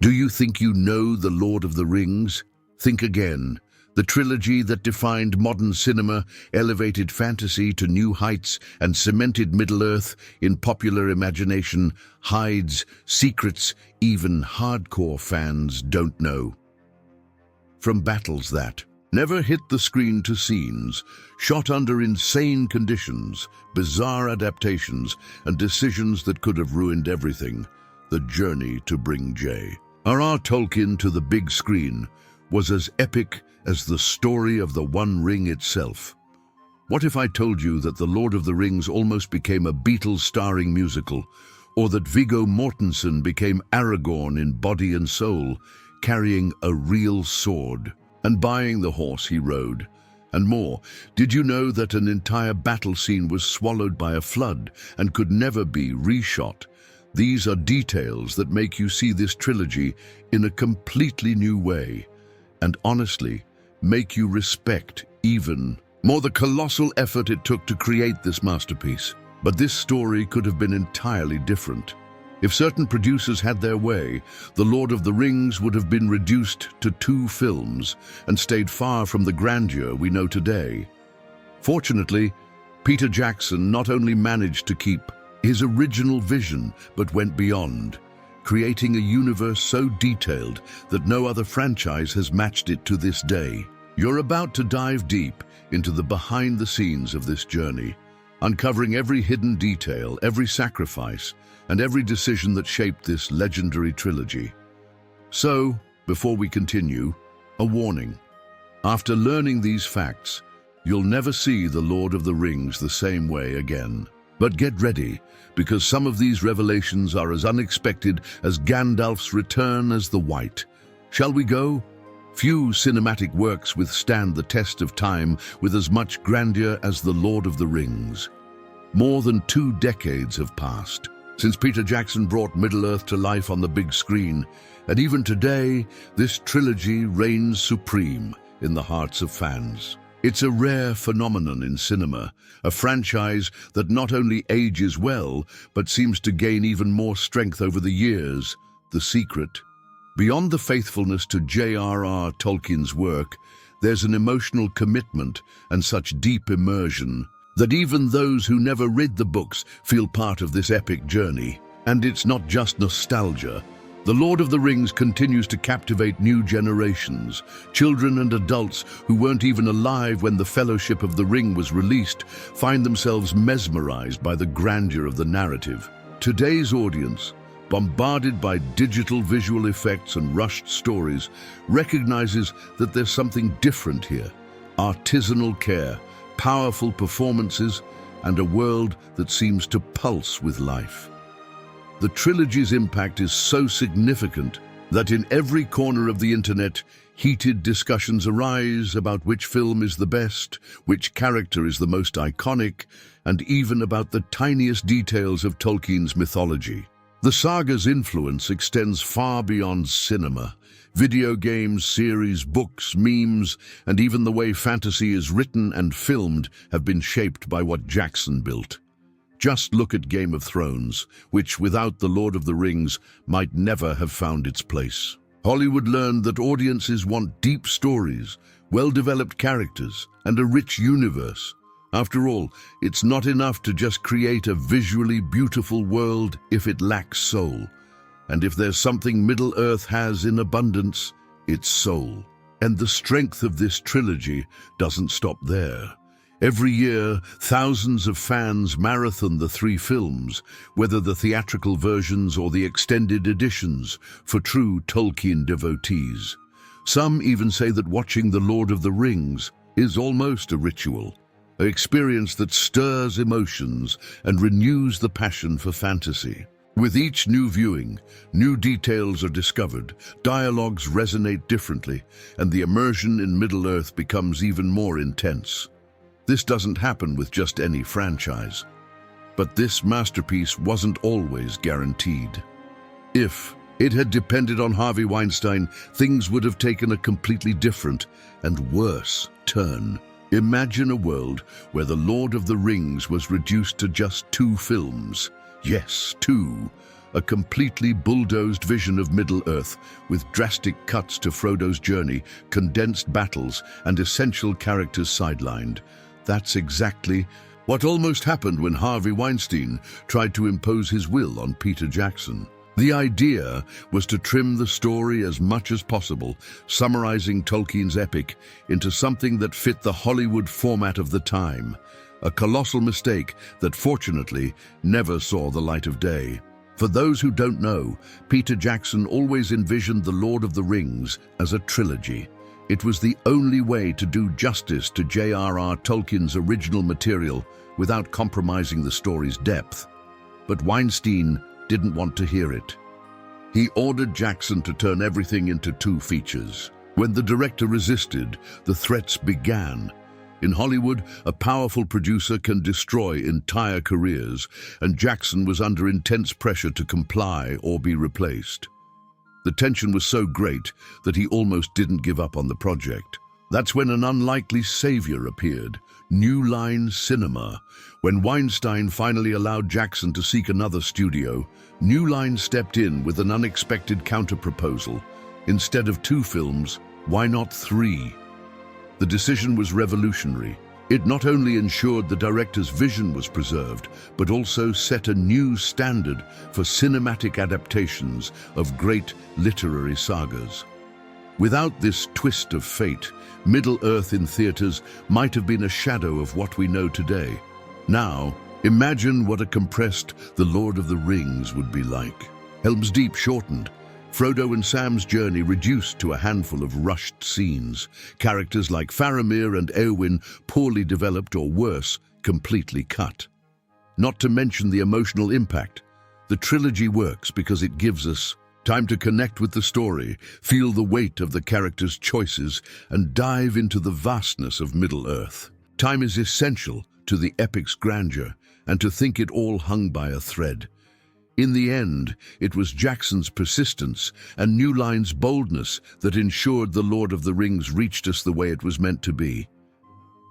Do you think you know The Lord of the Rings? Think again. The trilogy that defined modern cinema, elevated fantasy to new heights, and cemented Middle-earth in popular imagination hides secrets even hardcore fans don't know. From battles that never hit the screen to scenes, shot under insane conditions, bizarre adaptations, and decisions that could have ruined everything, the journey to bring J.R.R. Tolkien to the big screen was as epic as the story of the One Ring itself. What if I told you that The Lord of the Rings almost became a Beatles-starring musical, or that Viggo Mortensen became Aragorn in body and soul, carrying a real sword and buying the horse he rode? And more, did you know that an entire battle scene was swallowed by a flood and could never be reshot? These are details that make you see this trilogy in a completely new way, and honestly, make you respect even more the colossal effort it took to create this masterpiece. But this story could have been entirely different. If certain producers had their way, The Lord of the Rings would have been reduced to 2 films and stayed far from the grandeur we know today. Fortunately, Peter Jackson not only managed to keep his original vision, but went beyond, creating a universe so detailed that no other franchise has matched it to this day. You're about to dive deep into the behind-the-scenes of this journey, uncovering every hidden detail, every sacrifice, and every decision that shaped this legendary trilogy. So, before we continue, a warning. After learning these facts, you'll never see The Lord of the Rings the same way again. But get ready, because some of these revelations are as unexpected as Gandalf's return as the White. Shall we go? Few cinematic works withstand the test of time with as much grandeur as The Lord of the Rings. More than 2 decades have passed since Peter Jackson brought Middle-earth to life on the big screen, and even today, this trilogy reigns supreme in the hearts of fans. It's a rare phenomenon in cinema, a franchise that not only ages well, but seems to gain even more strength over the years. The secret. Beyond the faithfulness to J.R.R. Tolkien's work, there's an emotional commitment and such deep immersion that even those who never read the books feel part of this epic journey. And it's not just nostalgia. The Lord of the Rings continues to captivate new generations. Children and adults who weren't even alive when the Fellowship of the Ring was released find themselves mesmerized by the grandeur of the narrative. Today's audience, bombarded by digital visual effects and rushed stories, recognizes that there's something different here. Artisanal care, powerful performances, and a world that seems to pulse with life. The trilogy's impact is so significant that in every corner of the internet, heated discussions arise about which film is the best, which character is the most iconic, and even about the tiniest details of Tolkien's mythology. The saga's influence extends far beyond cinema. Video games, series, books, memes, and even the way fantasy is written and filmed have been shaped by what Jackson built. Just look at Game of Thrones, which without The Lord of the Rings might never have found its place. Hollywood learned that audiences want deep stories, well-developed characters, and a rich universe. After all, it's not enough to just create a visually beautiful world if it lacks soul. And if there's something Middle-earth has in abundance, it's soul. And the strength of this trilogy doesn't stop there. Every year, thousands of fans marathon the 3 films, whether the theatrical versions or the extended editions, for true Tolkien devotees. Some even say that watching The Lord of the Rings is almost a ritual, an experience that stirs emotions and renews the passion for fantasy. With each new viewing, new details are discovered, dialogues resonate differently, and the immersion in Middle-earth becomes even more intense. This doesn't happen with just any franchise. But this masterpiece wasn't always guaranteed. If it had depended on Harvey Weinstein, things would have taken a completely different and worse turn. Imagine a world where The Lord of the Rings was reduced to just 2 films. Yes, 2. a completely bulldozed vision of Middle-earth with drastic cuts to Frodo's journey, condensed battles, and essential characters sidelined. That's exactly what almost happened when Harvey Weinstein tried to impose his will on Peter Jackson. The idea was to trim the story as much as possible, summarizing Tolkien's epic into something that fit the Hollywood format of the time. A colossal mistake that fortunately never saw the light of day. For those who don't know, Peter Jackson always envisioned The Lord of the Rings as a trilogy. It was the only way to do justice to J.R.R. Tolkien's original material without compromising the story's depth. But Weinstein didn't want to hear it. He ordered Jackson to turn everything into 2 features. When the director resisted, the threats began. In Hollywood, a powerful producer can destroy entire careers, and Jackson was under intense pressure to comply or be replaced. The tension was so great that he almost didn't give up on the project. That's when an unlikely savior appeared, New Line Cinema. When Weinstein finally allowed Jackson to seek another studio, New Line stepped in with an unexpected counter-proposal. Instead of 2 films, why not 3? The decision was revolutionary. It not only ensured the director's vision was preserved, but also set a new standard for cinematic adaptations of great literary sagas. Without this twist of fate, Middle-earth in theaters might have been a shadow of what we know today. Now, imagine what a compressed The Lord of the Rings would be like. Helm's Deep shortened, Frodo and Sam's journey reduced to a handful of rushed scenes. Characters like Faramir and Éowyn poorly developed or worse, completely cut. Not to mention the emotional impact. The trilogy works because it gives us time to connect with the story, feel the weight of the characters' choices, and dive into the vastness of Middle-earth. Time is essential to the epic's grandeur, and to think it all hung by a thread. In the end, it was Jackson's persistence and New Line's boldness that ensured The Lord of the Rings reached us the way it was meant to be.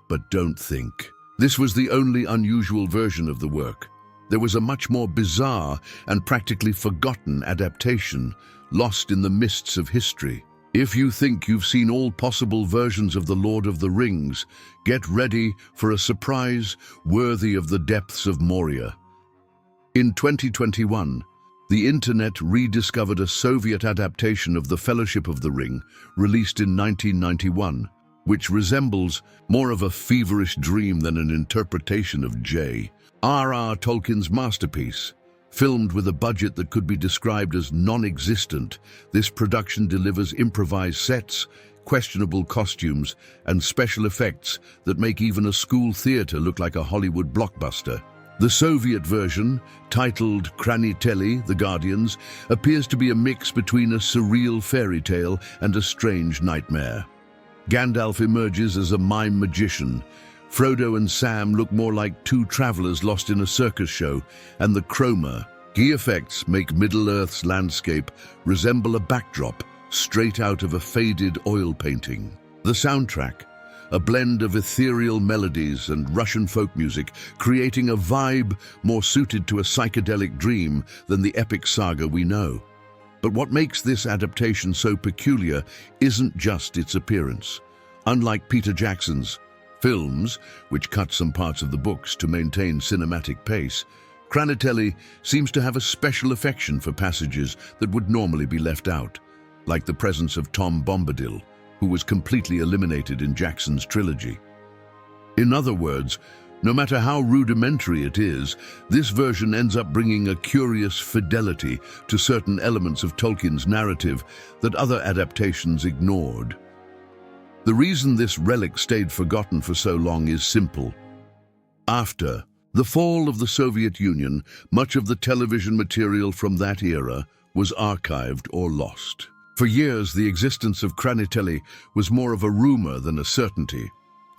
But don't think this was the only unusual version of the work. There was a much more bizarre and practically forgotten adaptation, lost in the mists of history. If you think you've seen all possible versions of The Lord of the Rings, get ready for a surprise worthy of the depths of Moria. In 2021, the internet rediscovered a Soviet adaptation of The Fellowship of the Ring, released in 1991, which resembles more of a feverish dream than an interpretation of J.R.R. Tolkien's masterpiece. Filmed with a budget that could be described as non-existent, this production delivers improvised sets, questionable costumes, and special effects that make even a school theater look like a Hollywood blockbuster. The Soviet version, titled Kraniteli, The Guardians, appears to be a mix between a surreal fairy tale and a strange nightmare. Gandalf emerges as a mime magician. Frodo and Sam look more like 2 travelers lost in a circus show, and the chroma, key effects make Middle-earth's landscape resemble a backdrop straight out of a faded oil painting. The soundtrack, a blend of ethereal melodies and Russian folk music, creating a vibe more suited to a psychedelic dream than the epic saga we know. But what makes this adaptation so peculiar isn't just its appearance. Unlike Peter Jackson's films, which cut some parts of the books to maintain cinematic pace, Kraniteli seems to have a special affection for passages that would normally be left out, like the presence of Tom Bombadil, who was completely eliminated in Jackson's trilogy. In other words, no matter how rudimentary it is, this version ends up bringing a curious fidelity to certain elements of Tolkien's narrative that other adaptations ignored. The reason this relic stayed forgotten for so long is simple. After the fall of the Soviet Union, much of the television material from that era was archived or lost. For years, the existence of Kraniteli was more of a rumor than a certainty,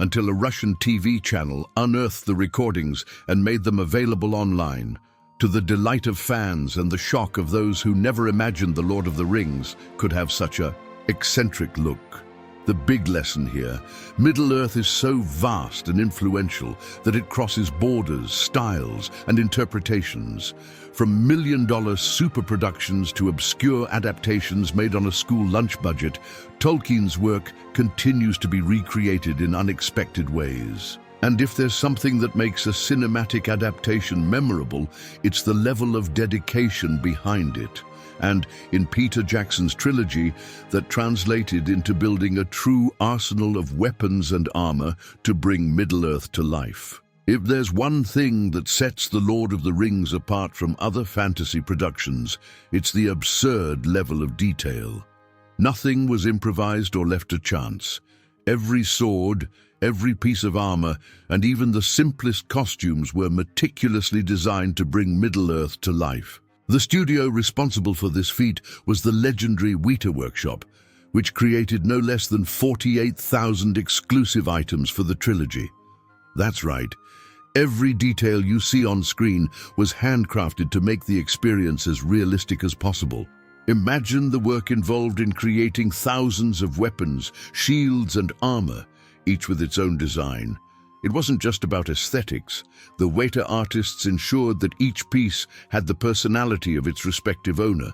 until a Russian TV channel unearthed the recordings and made them available online, to the delight of fans and the shock of those who never imagined The Lord of the Rings could have such a eccentric look. The big lesson here: Middle-earth is so vast and influential that it crosses borders, styles, and interpretations. From million-dollar super productions to obscure adaptations made on a school lunch budget, Tolkien's work continues to be recreated in unexpected ways. And if there's something that makes a cinematic adaptation memorable, it's the level of dedication behind it. And in Peter Jackson's trilogy, that translated into building a true arsenal of weapons and armor to bring Middle-earth to life. If there's one thing that sets The Lord of the Rings apart from other fantasy productions, it's the absurd level of detail. Nothing was improvised or left to chance. Every sword, every piece of armor, and even the simplest costumes were meticulously designed to bring Middle-earth to life. The studio responsible for this feat was the legendary Weta Workshop, which created no less than 48,000 exclusive items for the trilogy. That's right. Every detail you see on screen was handcrafted to make the experience as realistic as possible. Imagine the work involved in creating thousands of weapons, shields, and armor, each with its own design. It wasn't just about aesthetics. The Weta artists ensured that each piece had the personality of its respective owner.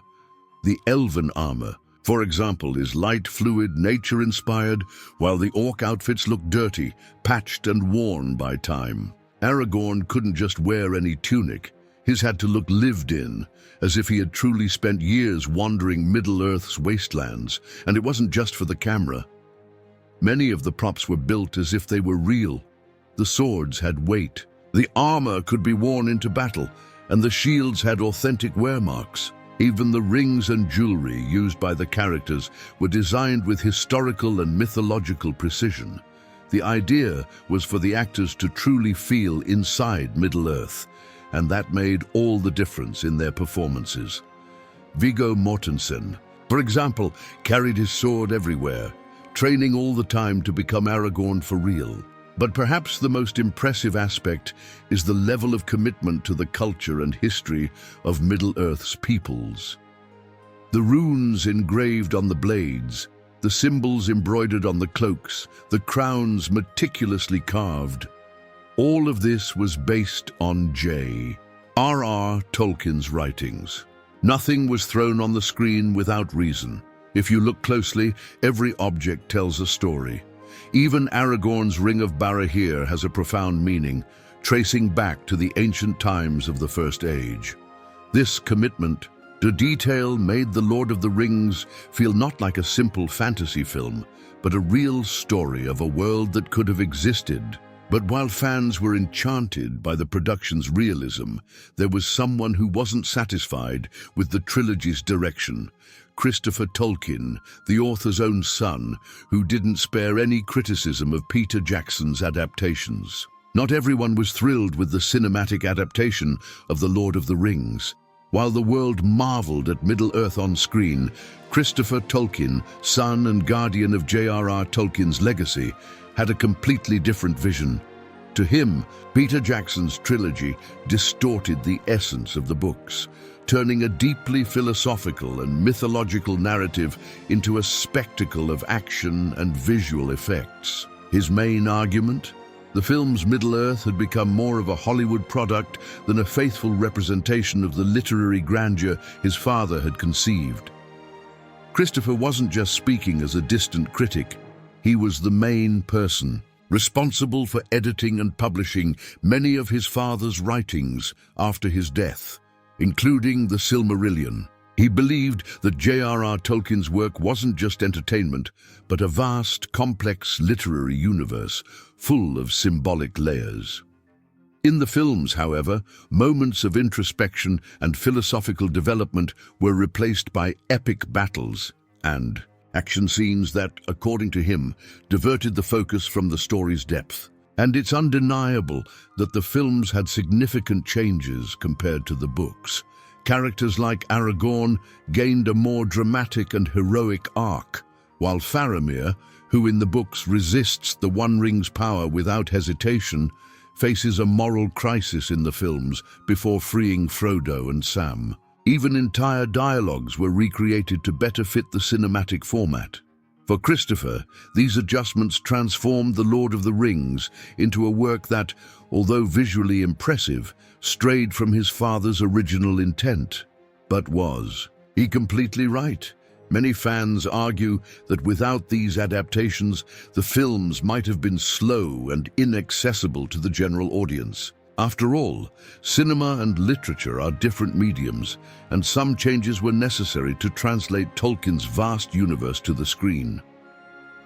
The elven armor, for example, is light, fluid, nature-inspired, while the orc outfits look dirty, patched, and worn by time. Aragorn couldn't just wear any tunic. His had to look lived in, as if he had truly spent years wandering Middle-earth's wastelands, and it wasn't just for the camera. Many of the props were built as if they were real. The swords had weight, the armor could be worn into battle, and the shields had authentic wear marks. Even the rings and jewelry used by the characters were designed with historical and mythological precision. The idea was for the actors to truly feel inside Middle-earth, and that made all the difference in their performances. Viggo Mortensen, for example, carried his sword everywhere, training all the time to become Aragorn for real. But perhaps the most impressive aspect is the level of commitment to the culture and history of Middle-earth's peoples. The runes engraved on the blades, the symbols embroidered on the cloaks, the crowns meticulously carved. All of this was based on J.R.R. Tolkien's writings. Nothing was thrown on the screen without reason. If you look closely, every object tells a story. Even Aragorn's Ring of Barahir has a profound meaning, tracing back to the ancient times of the First Age. This commitment to detail made The Lord of the Rings feel not like a simple fantasy film, but a real story of a world that could have existed. But while fans were enchanted by the production's realism, there was someone who wasn't satisfied with the trilogy's direction. Christopher Tolkien, the author's own son, who didn't spare any criticism of Peter Jackson's adaptations. Not everyone was thrilled with the cinematic adaptation of The Lord of the Rings. While the world marveled at Middle-earth on screen, Christopher Tolkien, son and guardian of J.R.R. Tolkien's legacy, had a completely different vision. To him, Peter Jackson's trilogy distorted the essence of the books, turning a deeply philosophical and mythological narrative into a spectacle of action and visual effects. His main argument? The film's Middle-earth had become more of a Hollywood product than a faithful representation of the literary grandeur his father had conceived. Christopher wasn't just speaking as a distant critic. He was the main person, responsible for editing and publishing many of his father's writings after his death, including the Silmarillion. He believed that J.R.R. Tolkien's work wasn't just entertainment, but a vast, complex literary universe full of symbolic layers. In the films, however, moments of introspection and philosophical development were replaced by epic battles and action scenes that, according to him, diverted the focus from the story's depth. And it's undeniable that the films had significant changes compared to the books. Characters like Aragorn gained a more dramatic and heroic arc, while Faramir, who in the books resists the One Ring's power without hesitation, faces a moral crisis in the films before freeing Frodo and Sam. Even entire dialogues were recreated to better fit the cinematic format. For Christopher, these adjustments transformed The Lord of the Rings into a work that, although visually impressive, strayed from his father's original intent. But was he completely right? Many fans argue that without these adaptations, the films might have been slow and inaccessible to the general audience. After all, cinema and literature are different mediums, and some changes were necessary to translate Tolkien's vast universe to the screen.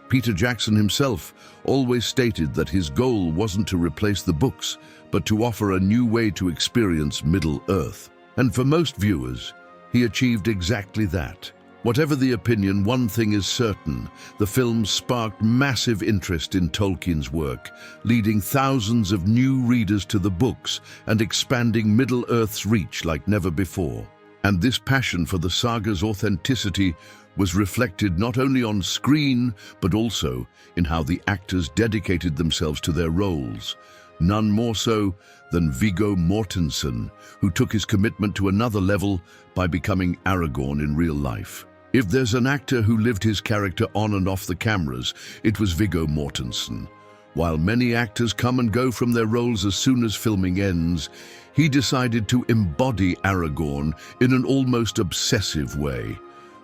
Peter Jackson himself always stated that his goal wasn't to replace the books, but to offer a new way to experience Middle-earth. And for most viewers, he achieved exactly that. Whatever the opinion, one thing is certain: the film sparked massive interest in Tolkien's work, leading thousands of new readers to the books and expanding Middle-earth's reach like never before. And this passion for the saga's authenticity was reflected not only on screen, but also in how the actors dedicated themselves to their roles. None more so than Viggo Mortensen, who took his commitment to another level by becoming Aragorn in real life. If there's an actor who lived his character on and off the cameras, it was Viggo Mortensen. While many actors come and go from their roles as soon as filming ends, he decided to embody Aragorn in an almost obsessive way.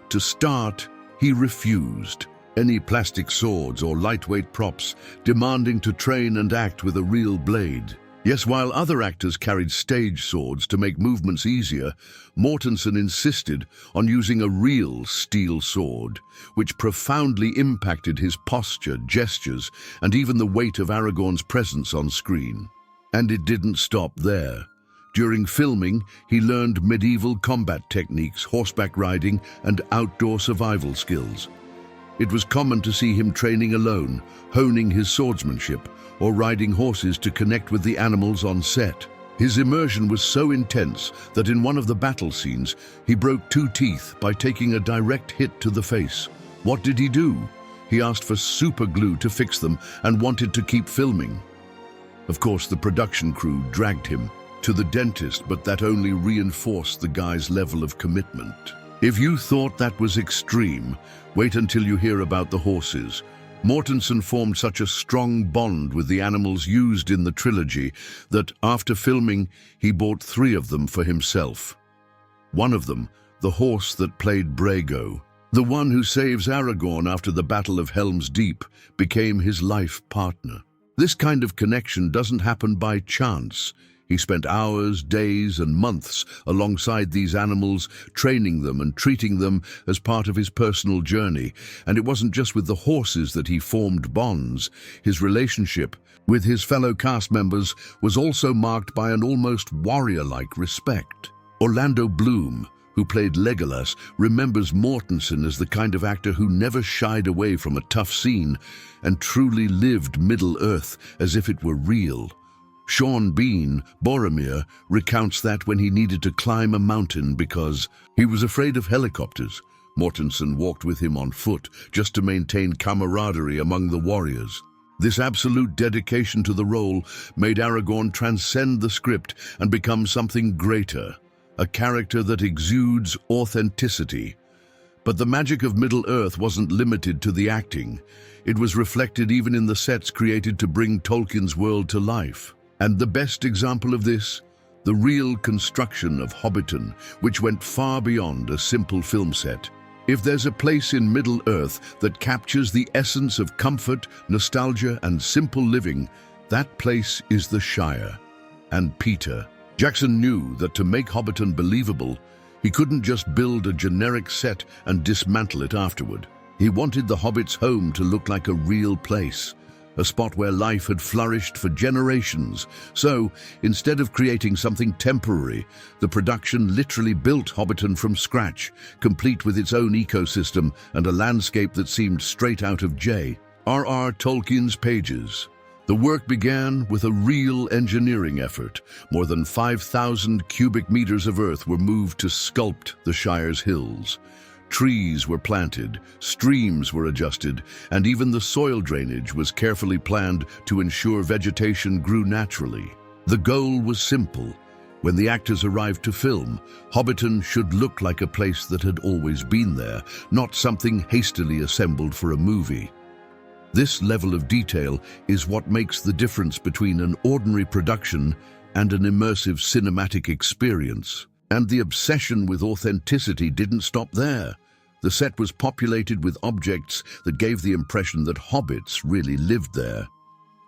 To start, he refused any plastic swords or lightweight props, demanding to train and act with a real blade. Yes, while other actors carried stage swords to make movements easier, Mortensen insisted on using a real steel sword, which profoundly impacted his posture, gestures, and even the weight of Aragorn's presence on screen. And it didn't stop there. During filming, he learned medieval combat techniques, horseback riding, and outdoor survival skills. It was common to see him training alone, honing his swordsmanship, or riding horses to connect with the animals on set. His immersion was so intense that in one of the battle scenes, he broke 2 teeth by taking a direct hit to the face. What did he do? He asked for super glue to fix them and wanted to keep filming. Of course, the production crew dragged him to the dentist, but that only reinforced the guy's level of commitment. If you thought that was extreme, wait until you hear about the horses. Mortensen formed such a strong bond with the animals used in the trilogy that after filming, he bought 3 of them for himself. One of them, the horse that played Brago, the one who saves Aragorn after the Battle of Helm's Deep, became his life partner. This kind of connection doesn't happen by chance. He spent hours, days, and months alongside these animals, training them and treating them as part of his personal journey. And it wasn't just with the horses that he formed bonds. His relationship with his fellow cast members was also marked by an almost warrior-like respect. Orlando Bloom, who played Legolas, remembers Mortensen as the kind of actor who never shied away from a tough scene and truly lived Middle-earth as if it were real. Sean Bean, Boromir, recounts that when he needed to climb a mountain because he was afraid of helicopters, Mortensen walked with him on foot just to maintain camaraderie among the warriors. This absolute dedication to the role made Aragorn transcend the script and become something greater, a character that exudes authenticity. But the magic of Middle-earth wasn't limited to the acting. It was reflected even in the sets created to bring Tolkien's world to life. And the best example of this, the real construction of Hobbiton, which went far beyond a simple film set. If there's a place in Middle-earth that captures the essence of comfort, nostalgia, and simple living, that place is the Shire. And Peter Jackson knew that to make Hobbiton believable, he couldn't just build a generic set and dismantle it afterward. He wanted the Hobbit's home to look like a real place, a spot where life had flourished for generations. So, instead of creating something temporary, the production literally built Hobbiton from scratch, complete with its own ecosystem and a landscape that seemed straight out of J.R.R. Tolkien's pages. The work began with a real engineering effort. More than 5,000 cubic meters of earth were moved to sculpt the Shire's hills. Trees were planted, streams were adjusted, and even the soil drainage was carefully planned to ensure vegetation grew naturally. The goal was simple: When the actors arrived to film, Hobbiton should look like a place that had always been there, not something hastily assembled for a movie. This level of detail is what makes the difference between an ordinary production and an immersive cinematic experience. And the obsession with authenticity didn't stop there. The set was populated with objects that gave the impression that hobbits really lived there.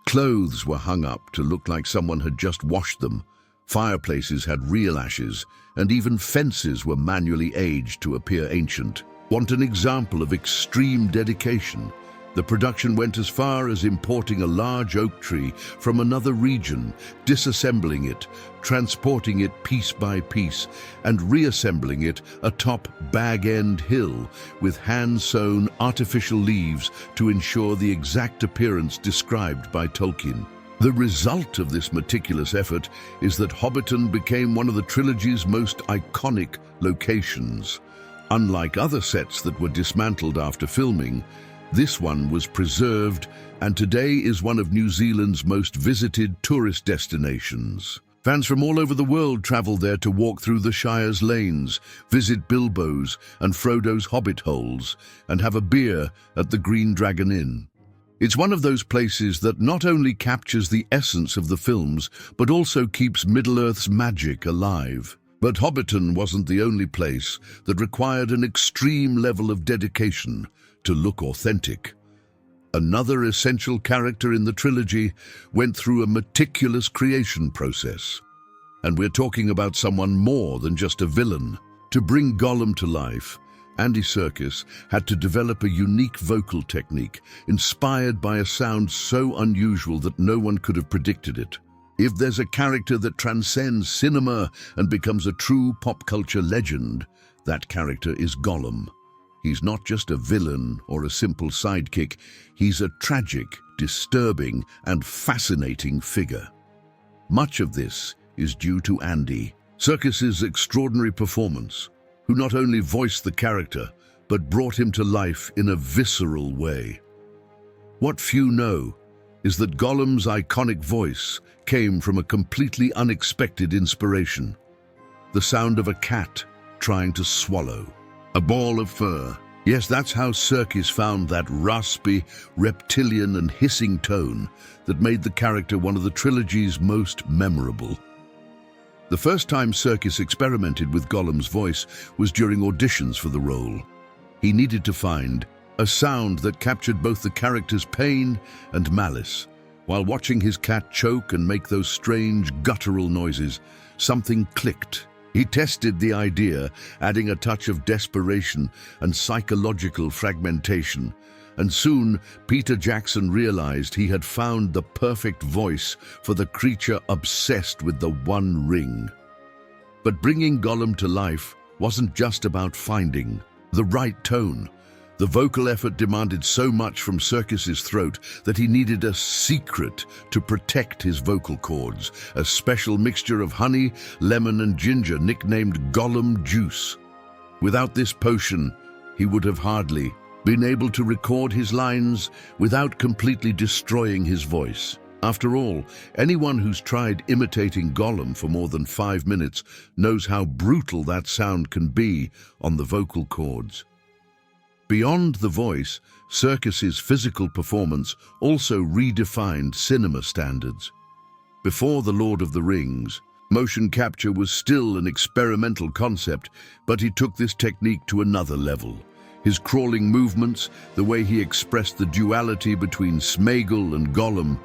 Clothes were hung up to look like someone had just washed them. Fireplaces had real ashes, and even fences were manually aged to appear ancient. Want an example of extreme dedication? The production went as far as importing a large oak tree from another region, disassembling it, transporting it piece by piece, and reassembling it atop Bag End Hill with hand-sewn artificial leaves to ensure the exact appearance described by Tolkien. The result of this meticulous effort is that Hobbiton became one of the trilogy's most iconic locations. Unlike other sets that were dismantled after filming, this one was preserved and today is one of New Zealand's most visited tourist destinations. Fans from all over the world travel there to walk through the Shire's lanes, visit Bilbo's and Frodo's Hobbit holes, and have a beer at the Green Dragon Inn. It's one of those places that not only captures the essence of the films, but also keeps Middle-earth's magic alive. But Hobbiton wasn't the only place that required an extreme level of dedication to look authentic. Another essential character in the trilogy went through a meticulous creation process. And we're talking about someone more than just a villain. To bring Gollum to life, Andy Serkis had to develop a unique vocal technique inspired by a sound so unusual that no one could have predicted it. If there's a character that transcends cinema and becomes a true pop culture legend, that character is Gollum. He's not just a villain or a simple sidekick, he's a tragic, disturbing, and fascinating figure. Much of this is due to Andy Serkis's extraordinary performance, who not only voiced the character, but brought him to life in a visceral way. What few know is that Gollum's iconic voice came from a completely unexpected inspiration: the sound of a cat trying to swallow a ball of fur. Yes, that's how Serkis found that raspy, reptilian and hissing tone that made the character one of the trilogy's most memorable. The first time Serkis experimented with Gollum's voice was during auditions for the role. He needed to find a sound that captured both the character's pain and malice. While watching his cat choke and make those strange guttural noises, something clicked. He tested the idea, adding a touch of desperation and psychological fragmentation, and soon Peter Jackson realized he had found the perfect voice for the creature obsessed with the One Ring. But bringing Gollum to life wasn't just about finding the right tone. The vocal effort demanded so much from Serkis's throat that he needed a secret to protect his vocal cords, a special mixture of honey, lemon and ginger nicknamed Gollum Juice. Without this potion, he would have hardly been able to record his lines without completely destroying his voice. After all, anyone who's tried imitating Gollum for more than 5 minutes knows how brutal that sound can be on the vocal cords. Beyond the voice, Serkis's physical performance also redefined cinema standards. Before The Lord of the Rings, motion capture was still an experimental concept, but he took this technique to another level. His crawling movements, the way he expressed the duality between Sméagol and Gollum,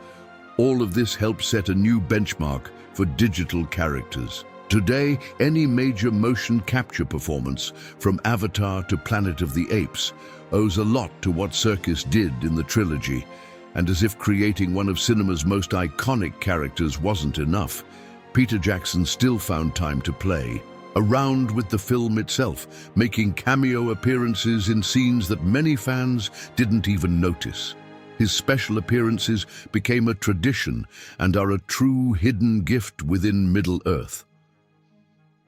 all of this helped set a new benchmark for digital characters. Today, any major motion capture performance, from Avatar to Planet of the Apes, owes a lot to what Serkis did in the trilogy. And as if creating one of cinema's most iconic characters wasn't enough, Peter Jackson still found time to play around with the film itself, making cameo appearances in scenes that many fans didn't even notice. His special appearances became a tradition and are a true hidden gift within Middle-earth.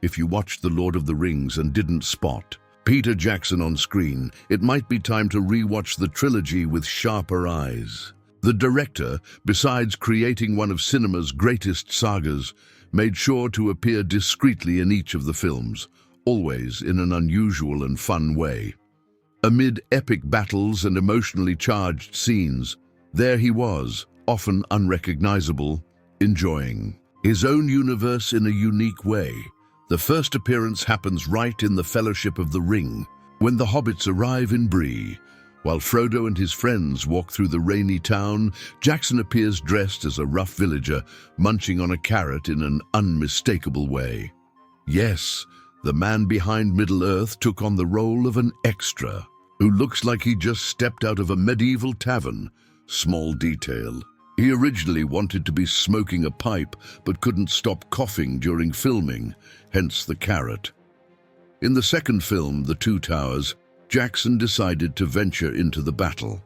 If you watched The Lord of the Rings and didn't spot Peter Jackson on screen, it might be time to rewatch the trilogy with sharper eyes. The director, besides creating one of cinema's greatest sagas, made sure to appear discreetly in each of the films, always in an unusual and fun way. Amid epic battles and emotionally charged scenes, there he was, often unrecognizable, enjoying his own universe in a unique way. The first appearance happens right in the Fellowship of the Ring, when the hobbits arrive in Bree. While Frodo and his friends walk through the rainy town, Jackson appears dressed as a rough villager, munching on a carrot in an unmistakable way. Yes, the man behind Middle-earth took on the role of an extra, who looks like he just stepped out of a medieval tavern. Small detail. He originally wanted to be smoking a pipe, but couldn't stop coughing during filming, hence the carrot. In the second film, The Two Towers, Jackson decided to venture into the battle.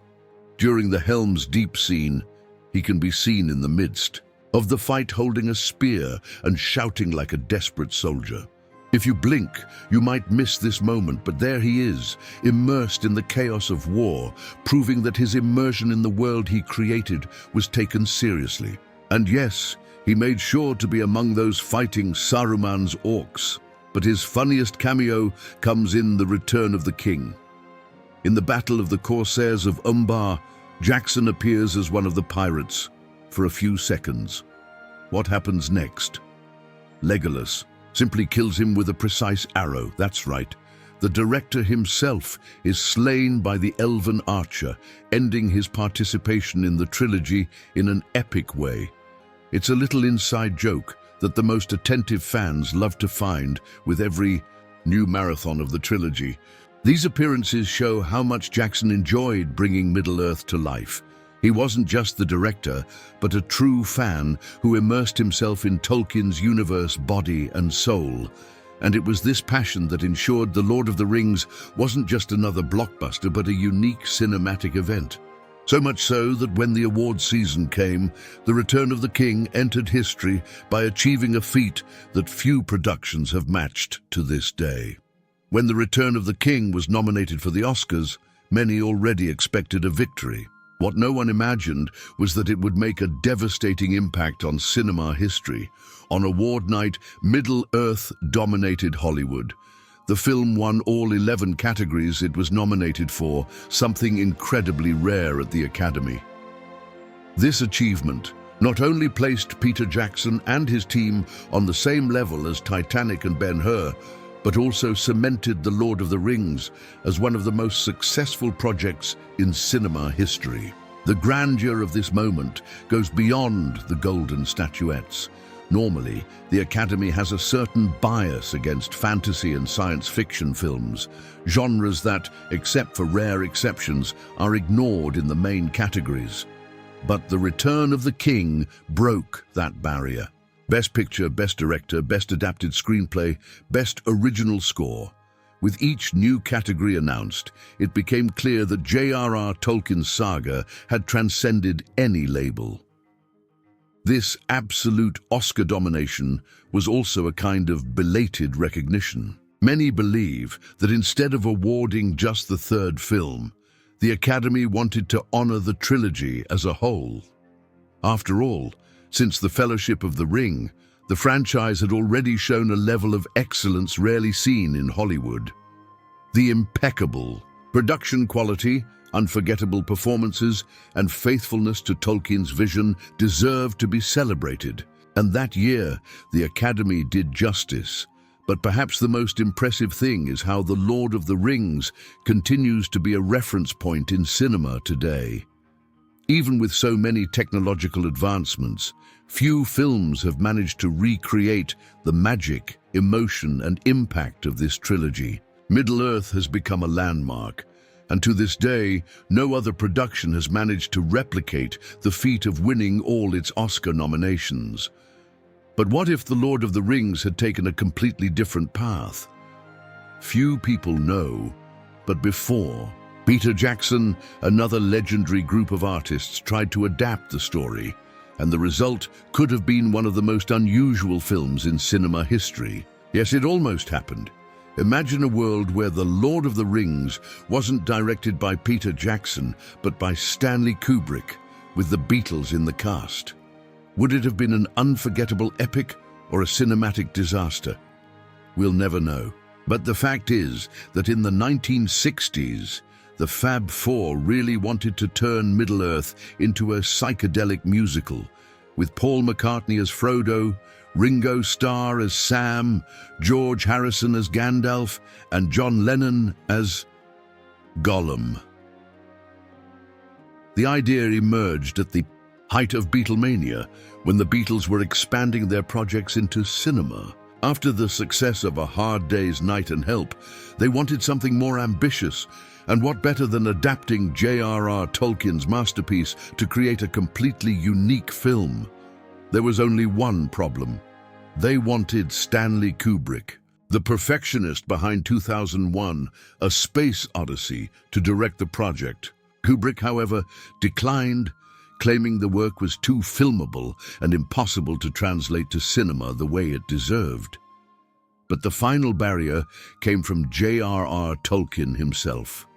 During the Helm's Deep scene, he can be seen in the midst of the fight holding a spear and shouting like a desperate soldier. If you blink, you might miss this moment, but there he is, immersed in the chaos of war, proving that his immersion in the world he created was taken seriously. And yes, he made sure to be among those fighting Saruman's orcs. But his funniest cameo comes in The Return of the King. In the Battle of the Corsairs of Umbar, Jackson appears as one of the pirates for a few seconds. What happens next? Legolas simply kills him with a precise arrow. That's right. The director himself is slain by the elven archer, ending his participation in the trilogy in an epic way. It's a little inside joke that the most attentive fans love to find with every new marathon of the trilogy. These appearances show how much Jackson enjoyed bringing Middle-earth to life. He wasn't just the director, but a true fan who immersed himself in Tolkien's universe body and soul. And it was this passion that ensured The Lord of the Rings wasn't just another blockbuster, but a unique cinematic event. So much so that when the award season came, The Return of the King entered history by achieving a feat that few productions have matched to this day. When The Return of the King was nominated for the Oscars, many already expected a victory. What no one imagined was that it would make a devastating impact on cinema history. On award night, Middle-earth dominated Hollywood. The film won all 11 categories it was nominated for, something incredibly rare at the Academy. This achievement not only placed Peter Jackson and his team on the same level as Titanic and Ben-Hur, but also cemented The Lord of the Rings as one of the most successful projects in cinema history. The grandeur of this moment goes beyond the golden statuettes. Normally, the Academy has a certain bias against fantasy and science fiction films, genres that, except for rare exceptions, are ignored in the main categories. But The Return of the King broke that barrier. Best Picture, Best Director, Best Adapted Screenplay, Best Original Score. With each new category announced, it became clear that J.R.R. Tolkien's saga had transcended any label. This absolute Oscar domination was also a kind of belated recognition. Many believe that instead of awarding just the third film, the Academy wanted to honor the trilogy as a whole. After all, since The Fellowship of the Ring, the franchise had already shown a level of excellence rarely seen in Hollywood. The impeccable production quality, unforgettable performances, and faithfulness to Tolkien's vision deserved to be celebrated. And that year, the Academy did justice. But perhaps the most impressive thing is how The Lord of the Rings continues to be a reference point in cinema today. Even with so many technological advancements, few films have managed to recreate the magic, emotion, and impact of this trilogy. Middle-earth has become a landmark, and to this day, no other production has managed to replicate the feat of winning all its Oscar nominations. But what if The Lord of the Rings had taken a completely different path? Few people know, but before Peter Jackson, another legendary group of artists, tried to adapt the story, and the result could have been one of the most unusual films in cinema history. Yes, it almost happened. Imagine a world where The Lord of the Rings wasn't directed by Peter Jackson, but by Stanley Kubrick, with the Beatles in the cast. Would it have been an unforgettable epic, or a cinematic disaster? We'll never know. But the fact is that in the 1960s, the Fab Four really wanted to turn Middle-earth into a psychedelic musical, with Paul McCartney as Frodo, Ringo Starr as Sam, George Harrison as Gandalf, and John Lennon as Gollum. The idea emerged at the height of Beatlemania, when the Beatles were expanding their projects into cinema. After the success of A Hard Day's Night and Help, they wanted something more ambitious, and what better than adapting J.R.R. Tolkien's masterpiece to create a completely unique film? There was only one problem. They wanted Stanley Kubrick, the perfectionist behind 2001, A Space Odyssey, to direct the project. Kubrick, however, declined, claiming the work was too filmable and impossible to translate to cinema the way it deserved. But the final barrier came from J.R.R. Tolkien himself.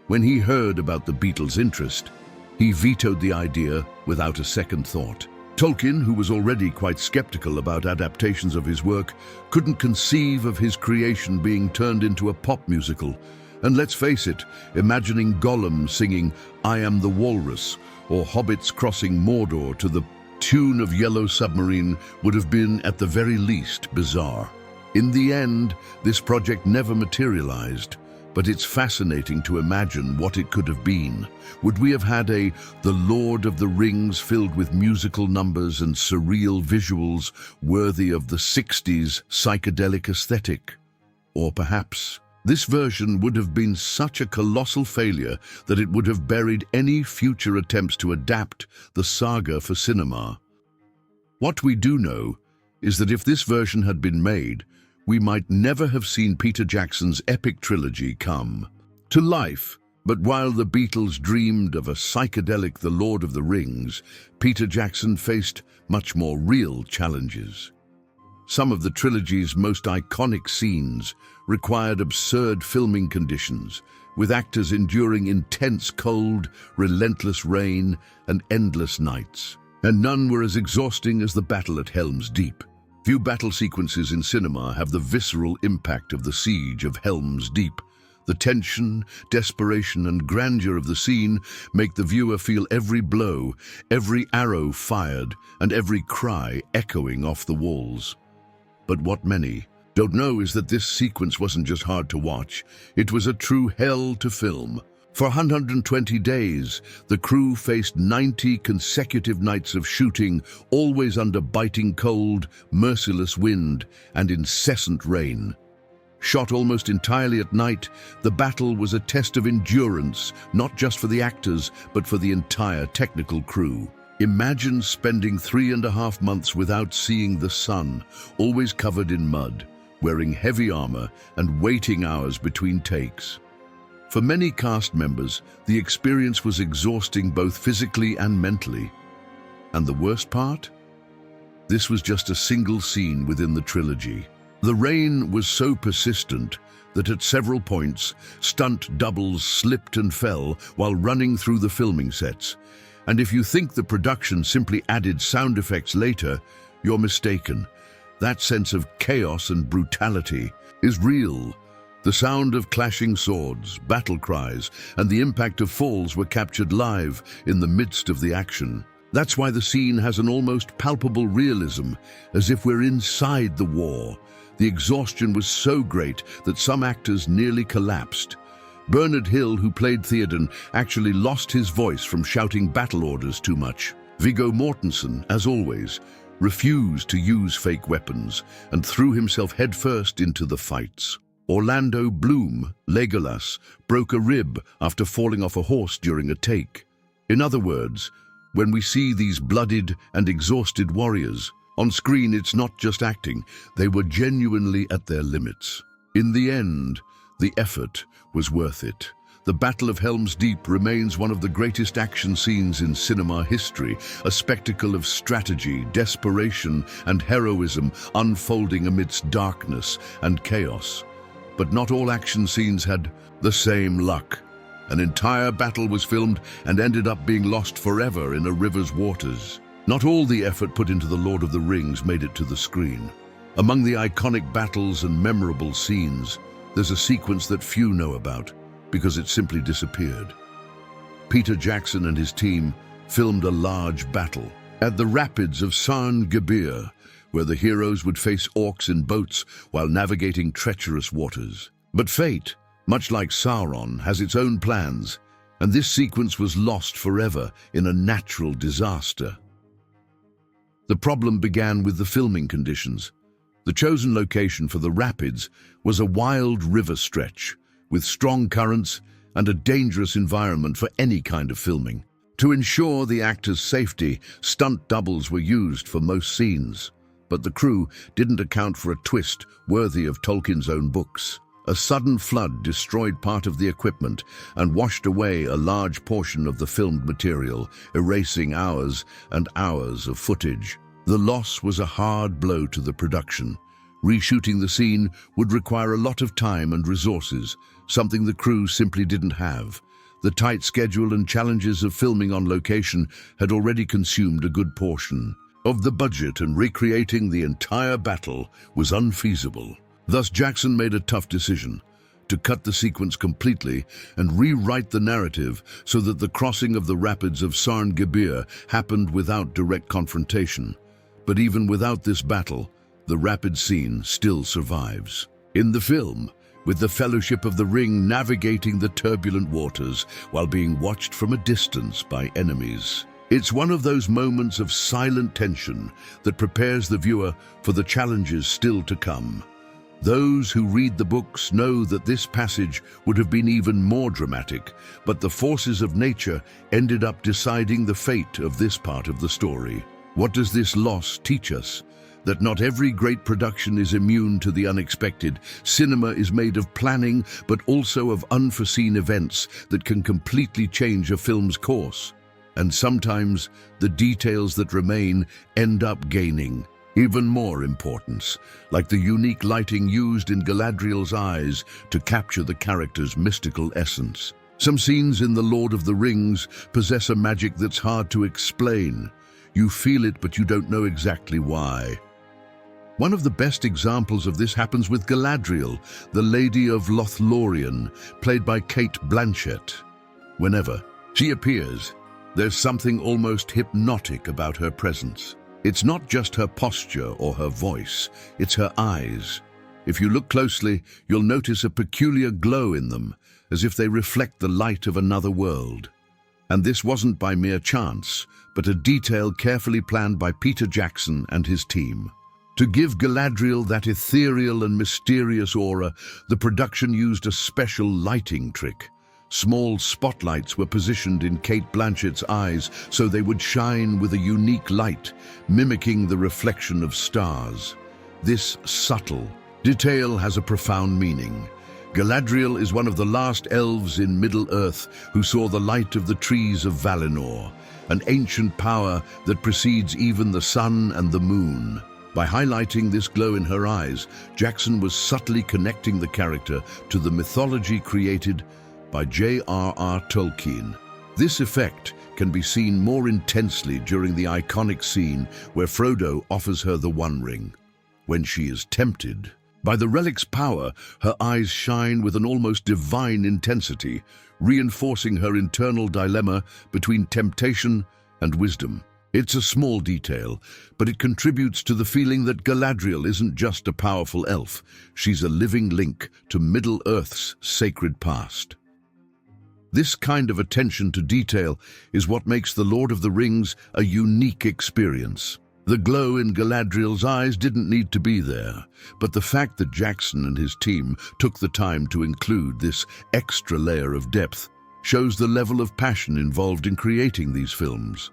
When he heard about the Beatles' interest, he vetoed the idea without a second thought. Tolkien, who was already quite skeptical about adaptations of his work, couldn't conceive of his creation being turned into a pop musical. And let's face it, imagining Gollum singing "I Am the Walrus" or hobbits crossing Mordor to the tune of Yellow Submarine would have been, at the very least, bizarre. In the end, this project never materialized, but it's fascinating to imagine what it could have been. Would we have had The Lord of the Rings filled with musical numbers and surreal visuals worthy of the 60s psychedelic aesthetic? Or perhaps this version would have been such a colossal failure that it would have buried any future attempts to adapt the saga for cinema. What we do know is that if this version had been made, we might never have seen Peter Jackson's epic trilogy come to life. But while the Beatles dreamed of a psychedelic The Lord of the Rings, Peter Jackson faced much more real challenges. Some of the trilogy's most iconic scenes required absurd filming conditions, with actors enduring intense cold, relentless rain, and endless nights. And none were as exhausting as the battle at Helm's Deep. Few battle sequences in cinema have the visceral impact of the siege of Helm's Deep. The tension, desperation, and grandeur of the scene make the viewer feel every blow, every arrow fired, and every cry echoing off the walls. But what many don't know is that this sequence wasn't just hard to watch, it was a true hell to film. For 120 days, the crew faced 90 consecutive nights of shooting, always under biting cold, merciless wind, and incessant rain. Shot almost entirely at night, the battle was a test of endurance, not just for the actors, but for the entire technical crew. Imagine spending 3.5 months without seeing the sun, always covered in mud, wearing heavy armor, and waiting hours between takes. For many cast members, the experience was exhausting both physically and mentally. And the worst part? This was just a single scene within the trilogy. The rain was so persistent that at several points, stunt doubles slipped and fell while running through the filming sets. And if you think the production simply added sound effects later, you're mistaken. That sense of chaos and brutality is real. The sound of clashing swords, battle cries, and the impact of falls were captured live in the midst of the action. That's why the scene has an almost palpable realism, as if we're inside the war. The exhaustion was so great that some actors nearly collapsed. Bernard Hill, who played Theoden, actually lost his voice from shouting battle orders too much. Viggo Mortensen, as always, refused to use fake weapons and threw himself headfirst into the fights. Orlando Bloom, Legolas, broke a rib after falling off a horse during a take. In other words, when we see these bloodied and exhausted warriors, on screen it's not just acting, they were genuinely at their limits. In the end, the effort was worth it. The Battle of Helm's Deep remains one of the greatest action scenes in cinema history, a spectacle of strategy, desperation, and heroism unfolding amidst darkness and chaos. But not all action scenes had the same luck. An entire battle was filmed and ended up being lost forever in a river's waters. Not all the effort put into The Lord of the Rings made it to the screen. Among the iconic battles and memorable scenes, there's a sequence that few know about because it simply disappeared. Peter Jackson and his team filmed a large battle at the rapids of Sarn-Gebir, where the heroes would face orcs in boats while navigating treacherous waters. But fate, much like Sauron, has its own plans, and this sequence was lost forever in a natural disaster. The problem began with the filming conditions. The chosen location for the rapids was a wild river stretch with strong currents and a dangerous environment for any kind of filming. To ensure the actors' safety, stunt doubles were used for most scenes, but the crew didn't account for a twist worthy of Tolkien's own books. A sudden flood destroyed part of the equipment and washed away a large portion of the filmed material, erasing hours and hours of footage. The loss was a hard blow to the production. Reshooting the scene would require a lot of time and resources, something the crew simply didn't have. The tight schedule and challenges of filming on location had already consumed a good portion of the budget, and recreating the entire battle was unfeasible. Thus, Jackson made a tough decision to cut the sequence completely and rewrite the narrative so that the crossing of the rapids of Sarn-Gebir happened without direct confrontation. But even without this battle, the rapid scene still survives. In the film, with the Fellowship of the Ring navigating the turbulent waters while being watched from a distance by enemies. It's one of those moments of silent tension that prepares the viewer for the challenges still to come. Those who read the books know that this passage would have been even more dramatic, but the forces of nature ended up deciding the fate of this part of the story. What does this loss teach us? That not every great production is immune to the unexpected. Cinema is made of planning, but also of unforeseen events that can completely change a film's course. And sometimes the details that remain end up gaining even more importance, like the unique lighting used in Galadriel's eyes to capture the character's mystical essence. Some scenes in The Lord of the Rings possess a magic that's hard to explain. You feel it, but you don't know exactly why. One of the best examples of this happens with Galadriel, the Lady of Lothlorien, played by Cate Blanchett. Whenever she appears, there's something almost hypnotic about her presence. It's not just her posture or her voice, it's her eyes. If you look closely, you'll notice a peculiar glow in them, as if they reflect the light of another world. And this wasn't by mere chance, but a detail carefully planned by Peter Jackson and his team. To give Galadriel that ethereal and mysterious aura, the production used a special lighting trick. Small spotlights were positioned in Cate Blanchett's eyes so they would shine with a unique light, mimicking the reflection of stars. This subtle detail has a profound meaning. Galadriel is one of the last elves in Middle-earth who saw the light of the trees of Valinor, an ancient power that precedes even the sun and the moon. By highlighting this glow in her eyes, Jackson was subtly connecting the character to the mythology created by J.R.R. Tolkien. This effect can be seen more intensely during the iconic scene where Frodo offers her the One Ring. When she is tempted by the relic's power, her eyes shine with an almost divine intensity, reinforcing her internal dilemma between temptation and wisdom. It's a small detail, but it contributes to the feeling that Galadriel isn't just a powerful elf, she's a living link to Middle-earth's sacred past. This kind of attention to detail is what makes The Lord of the Rings a unique experience. The glow in Galadriel's eyes didn't need to be there, but the fact that Jackson and his team took the time to include this extra layer of depth shows the level of passion involved in creating these films.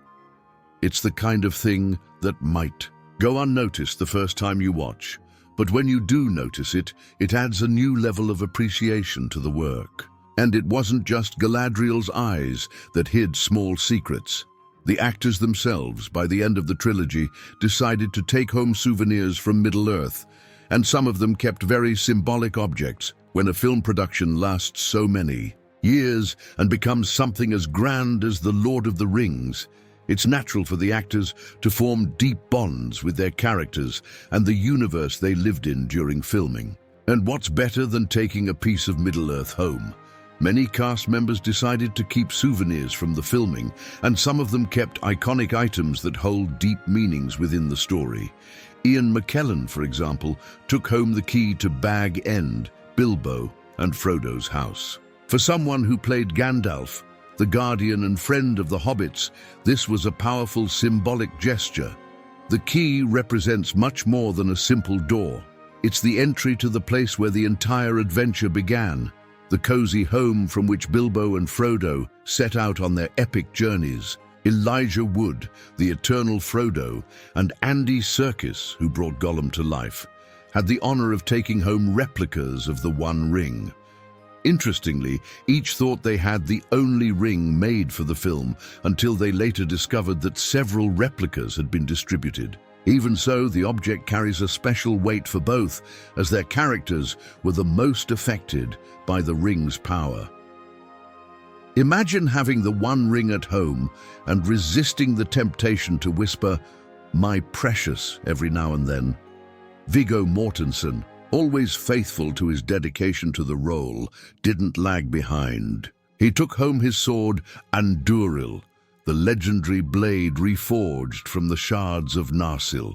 It's the kind of thing that might go unnoticed the first time you watch, but when you do notice it, it adds a new level of appreciation to the work. And it wasn't just Galadriel's eyes that hid small secrets. The actors themselves, by the end of the trilogy, decided to take home souvenirs from Middle-earth, and some of them kept very symbolic objects. When a film production lasts so many years and becomes something as grand as The Lord of the Rings, It's natural for the actors to form deep bonds with their characters and the universe they lived in during filming. And what's better than taking a piece of Middle-earth home? Many cast members decided to keep souvenirs from the filming, and some of them kept iconic items that hold deep meanings within the story. Ian McKellen, for example, took home the key to Bag End, Bilbo, and Frodo's house. For someone who played Gandalf, the guardian and friend of the Hobbits, this was a powerful symbolic gesture. The key represents much more than a simple door. It's the entry to the place where the entire adventure began, the cozy home from which Bilbo and Frodo set out on their epic journeys. Elijah Wood, the eternal Frodo, and Andy Serkis, who brought Gollum to life, had the honor of taking home replicas of the One Ring. Interestingly, each thought they had the only ring made for the film until they later discovered that several replicas had been distributed. Even so, the object carries a special weight for both, as their characters were the most affected by the ring's power. Imagine having the One Ring at home and resisting the temptation to whisper, "My precious," every now and then. Viggo Mortensen, always faithful to his dedication to the role, didn't lag behind. He took home his sword, Andúril, the legendary blade reforged from the shards of Narsil.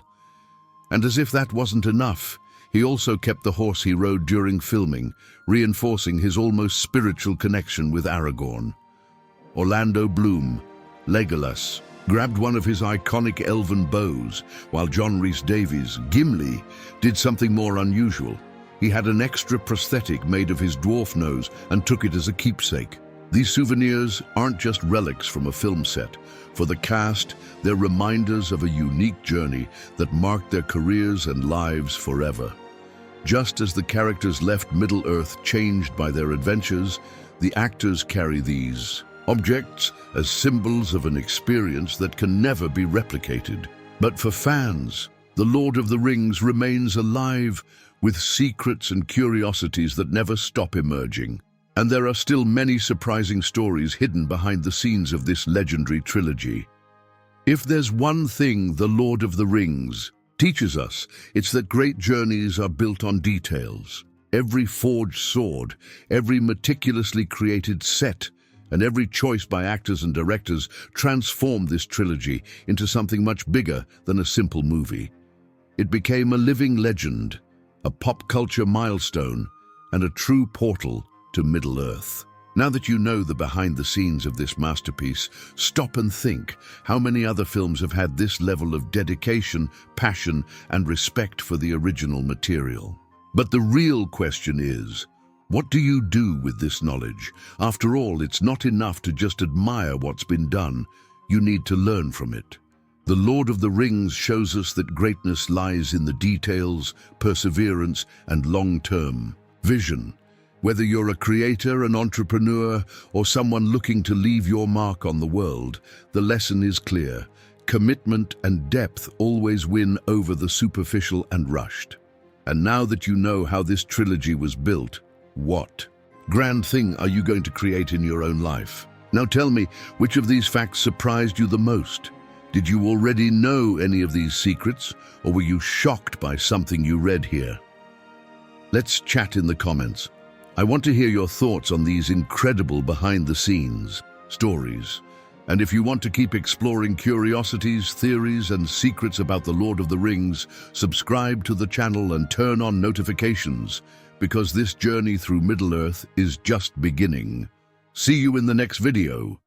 And as if that wasn't enough, he also kept the horse he rode during filming, reinforcing his almost spiritual connection with Aragorn. Orlando Bloom, Legolas, grabbed one of his iconic elven bows, while John Rhys-Davies, Gimli, did something more unusual. He had an extra prosthetic made of his dwarf nose and took it as a keepsake. These souvenirs aren't just relics from a film set. For the cast, they're reminders of a unique journey that marked their careers and lives forever. Just as the characters left Middle-earth changed by their adventures, the actors carry these objects as symbols of an experience that can never be replicated. But for fans, The Lord of the Rings remains alive with secrets and curiosities that never stop emerging. And there are still many surprising stories hidden behind the scenes of this legendary trilogy. If there's one thing The Lord of the Rings teaches us, it's that great journeys are built on details. Every forged sword, every meticulously created set, and every choice by actors and directors transformed this trilogy into something much bigger than a simple movie. It became a living legend, a pop culture milestone, and a true portal to Middle-earth. Now that you know the behind the scenes of this masterpiece, stop and think how many other films have had this level of dedication, passion, and respect for the original material. But the real question is, what do you do with this knowledge? After all, it's not enough to just admire what's been done. You need to learn from it. The Lord of the Rings shows us that greatness lies in the details, perseverance, and long-term vision. Whether you're a creator, an entrepreneur, or someone looking to leave your mark on the world, the lesson is clear. Commitment and depth always win over the superficial and rushed. And now that you know how this trilogy was built, what grand thing are you going to create in your own life? Now tell me, which of these facts surprised you the most? Did you already know any of these secrets, or were you shocked by something you read here? Let's chat in the comments. I want to hear your thoughts on these incredible behind-the-scenes stories. And if you want to keep exploring curiosities, theories, and secrets about the Lord of the Rings, subscribe to the channel and turn on notifications, because this journey through Middle-earth is just beginning. See you in the next video.